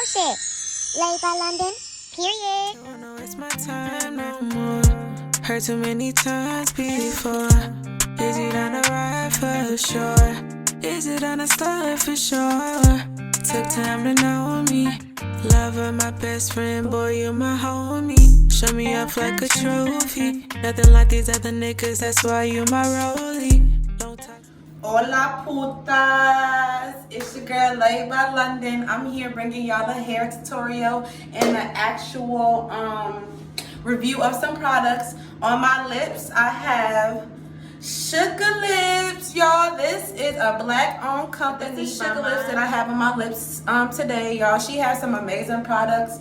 real shit. Laid by London, period. Don't know it's my time no more. Heard too many times before. Is it on the ride for sure? Is it on the start for sure? Took time to know me. Lover, my best friend, boy, you my homie. Show me up like a trophy. Nothing like these other niggas, that's why you my rollie. Hola putas, it's your girl Laid by London. I'm here bringing y'all a hair tutorial and an actual review of some products. On my lips, I have Sugar Lips, y'all. This is a black-owned company, Sugar Lips, that I have on my lips today, y'all. She has some amazing products.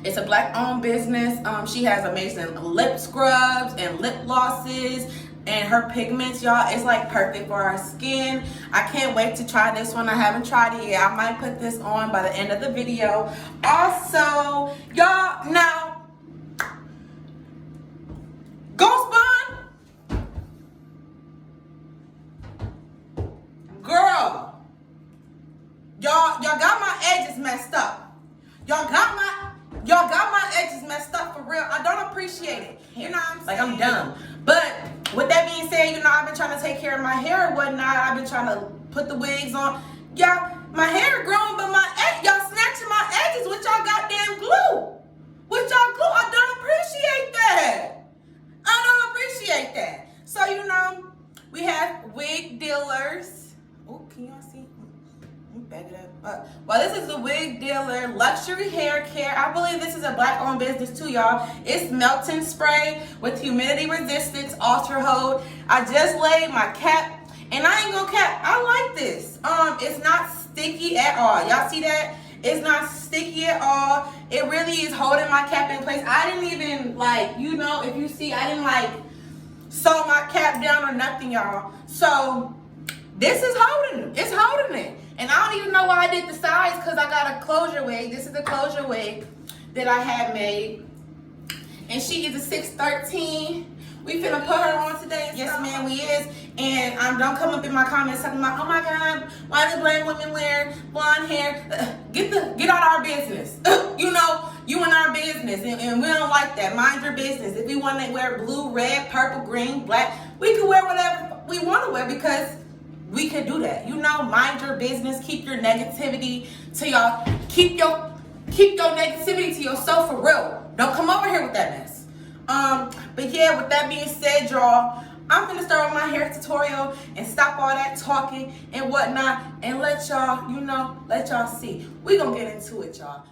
It's a black-owned business. She has amazing lip scrubs and lip glosses. And her pigments, y'all, is like perfect for our skin. I can't wait to try this one. I haven't tried it yet. I might put this on by the end of the video. Also, y'all, now, Ghost Bond, girl, y'all got my edges messed up. Y'all got my edges messed up for real. I don't appreciate it. You know what I'm saying? Like, I'm dumb. But with that being said, you know, I've been trying to take care of my hair and whatnot. I've been trying to put the wigs on. Y'all, my hair growing, but y'all snatching my edges with y'all goddamn glue. With y'all glue. I don't appreciate that. I don't appreciate that. So, you know, we have Wig Dealers. Oh, can y'all see? Back it up. Well, this is the Wig Dealer Luxury Hair Care. I believe this is a black-owned business too, y'all. It's melting spray with humidity resistance, ultra hold. I just laid my cap, and I ain't gonna cap. I like this. It's not sticky at all. Y'all see that? It's not sticky at all. It really is holding my cap in place. I didn't even, like, you know, if you see, I didn't like sew my cap down or nothing, y'all. So this is holding it. It's holding it. And I don't even know why I did the size, because I got a closure wig. This is the closure wig that I had made. And she is a 613. We finna put her on today. Yes, ma'am, we is. And don't come up in my comments talking about, oh my God, why do black women wear blonde hair? Get out of our business. You know, you in our business. And we don't like that. Mind your business. If we want to wear blue, red, purple, green, black, we can wear whatever we want to wear, because we could do that. You know, mind your business. Keep your negativity to y'all. Keep your negativity to yourself for real. Don't come over here with that mess. But yeah, with that being said, y'all, I'm gonna start with my hair tutorial and stop all that talking and whatnot and let y'all, you know, let y'all see. We gonna get into it, y'all.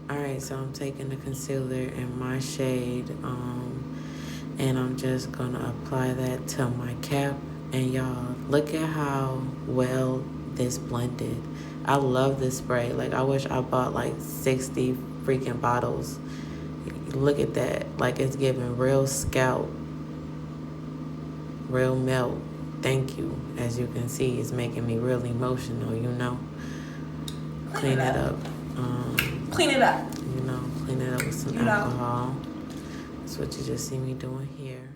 Alright, so I'm taking the concealer in my shade, and I'm just gonna apply that to my cap. And y'all, look at how well this blended. I love this spray. Like, I wish I bought like 60 freaking bottles. Look at that. Like, it's giving real scalp, real melt. Thank you. As you can see, it's making me real emotional, you know. Clean it up. Clean it up. You know, clean it up with some alcohol. That's what you just see me doing here.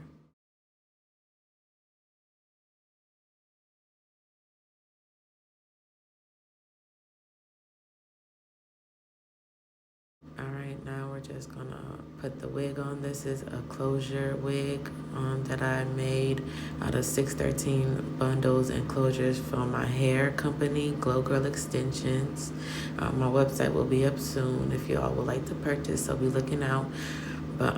Alright, now we're just gonna put the wig on. This is a closure wig that I made out of 613 bundles and closures from my hair company, Glow Girl Extensions. My website will be up soon if y'all would like to purchase, so be looking out. But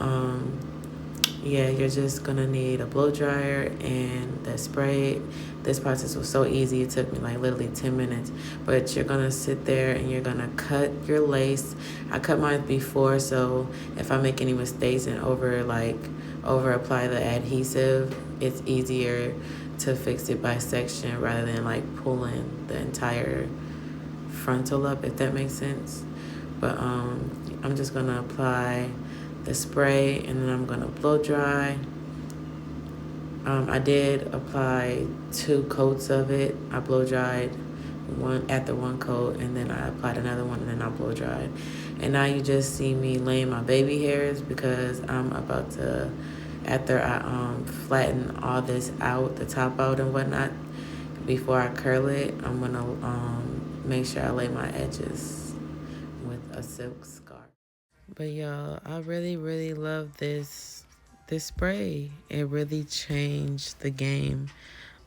yeah, you're just gonna need a blow dryer and the spray. This process was so easy, it took me like literally 10 minutes. But you're gonna sit there and you're gonna cut your lace. I cut mine before, so if I make any mistakes and over apply the adhesive, it's easier to fix it by section rather than like pulling the entire frontal up, if that makes sense. But I'm just gonna apply the spray and then I'm gonna blow dry. I did apply 2 coats of it. I blow dried one coat, and then I applied another one, and then I blow dried. And now you just see me laying my baby hairs, because I'm about to, after I flatten all this out, the top out and whatnot, before I curl it, I'm gonna make sure I lay my edges with a silk scarf. But y'all, I really love this spray. It really changed the game.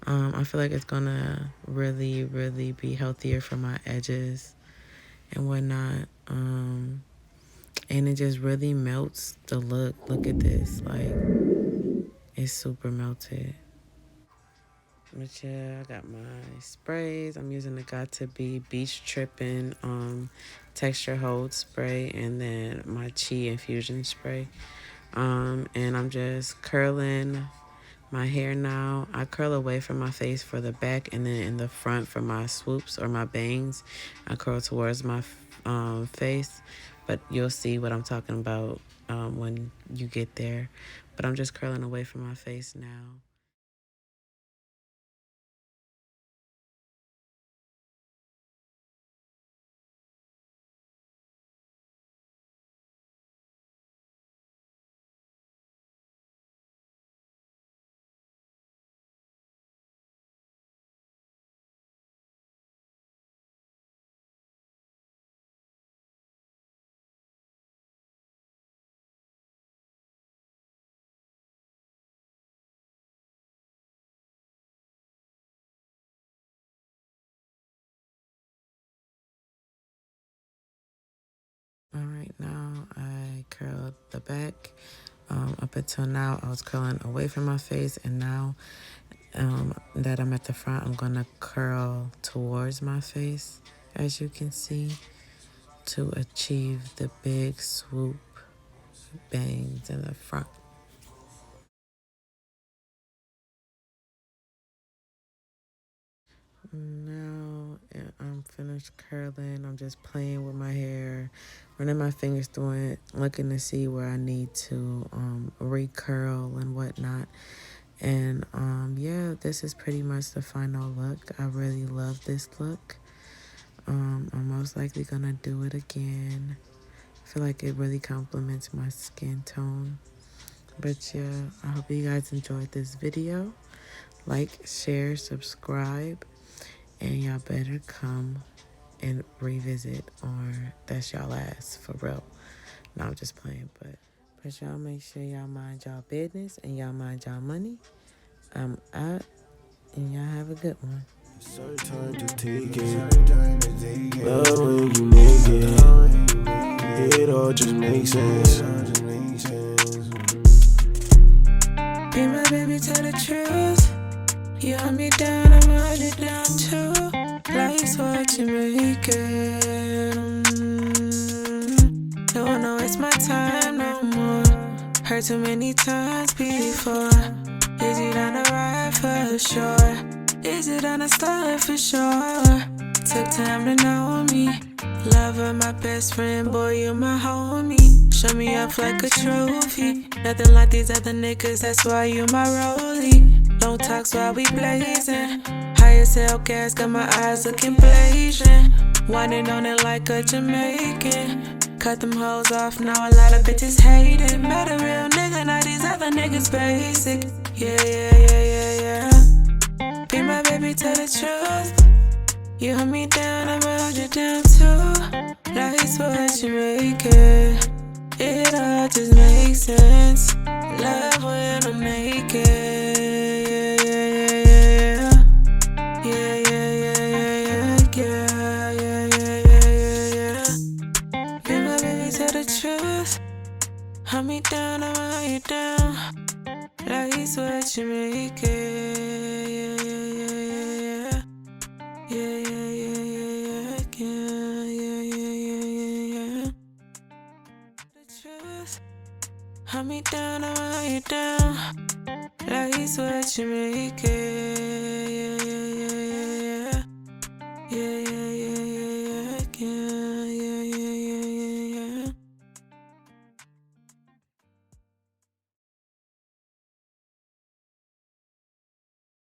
I feel like it's gonna really be healthier for my edges and whatnot. And it just really melts the look. Look at this, like it's super melted. But yeah, I got my sprays. I'm using the Got To Be Beach Trippin' Texture Hold Spray, and then my Chi Infusion Spray. And I'm just curling my hair now. I curl away from my face for the back, and then in the front for my swoops or my bangs, I curl towards my face. But you'll see what I'm talking about when you get there. But I'm just curling away from my face now. All right, now I curled the back. Up until now, I was curling away from my face, and now that I'm at the front, I'm gonna curl towards my face, as you can see, to achieve the big swoop bangs in the front. Now I'm finished curling. I'm just playing with my hair, running my fingers through it, looking to see where I need to recurl and whatnot. And yeah, this is pretty much the final look. I really love this look. I'm most likely gonna do it again. I feel like it really complements my skin tone. But yeah, I hope you guys enjoyed this video. Like, share, subscribe, and y'all better come and revisit, or that's y'all ass for real. No, I'm just playing, but y'all make sure y'all mind y'all business and y'all mind y'all money. I'm out, and y'all have a good one. Certain time to take it. Love when you make it. It all just makes sense. Be my baby, tell the truth. You hunt me down, I'ma hunt it down too. Life's what you make it. Don't wanna waste my time no more. Heard too many times before. Is it on the ride for sure? Is it on the start for sure? Took time to know me. Lover, my best friend, boy, you my homie. Show me up like a trophy. Nothing like these other niggas, that's why you my rollie. Don't talk while we blazing. High as hell gas, got my eyes looking blazing. Whining on it like a Jamaican. Cut them hoes off, now a lot of bitches hate it. Met a real nigga, now these other niggas basic. Yeah. Be my baby, tell the truth. You hunt me down, I'ma hold you down too. Life's what you make it. It all just makes sense. Love when I make it. Be my baby, tell the truth. Hunt me down, I'ma hunt you down. Life's what you make it. The truth. Hunt me down, I'ma hunt you down. Life's what you make it.